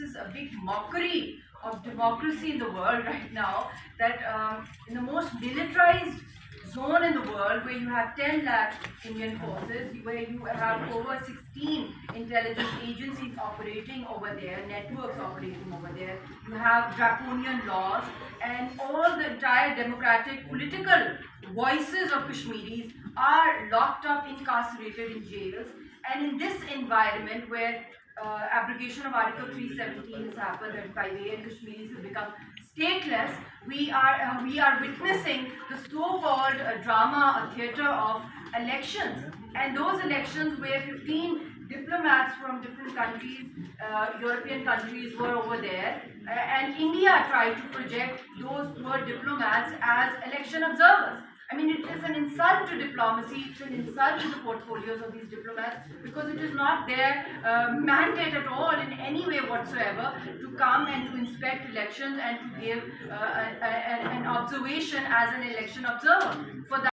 is a big mockery of democracy in the world right now, that in the most militarized zone in the world, where you have 10 lakh Indian forces, where you have over 16 intelligence agencies operating over there, networks operating over there, you have draconian laws, and all the entire democratic political voices of Kashmiris are locked up, incarcerated in jails. And in this environment where abrogation of Article 317 has happened, and 5A and Kashmiris have become stateless, we are witnessing the so-called drama, a theatre of elections. And those elections where 15 diplomats from different countries, European countries, were over there, and India tried to project those poor diplomats as election observers. I mean, it is an insult to diplomacy, it's an insult to the portfolios of these diplomats, because it is not their mandate at all in any way whatsoever to come and to inspect elections and to give an observation as an election observer. For that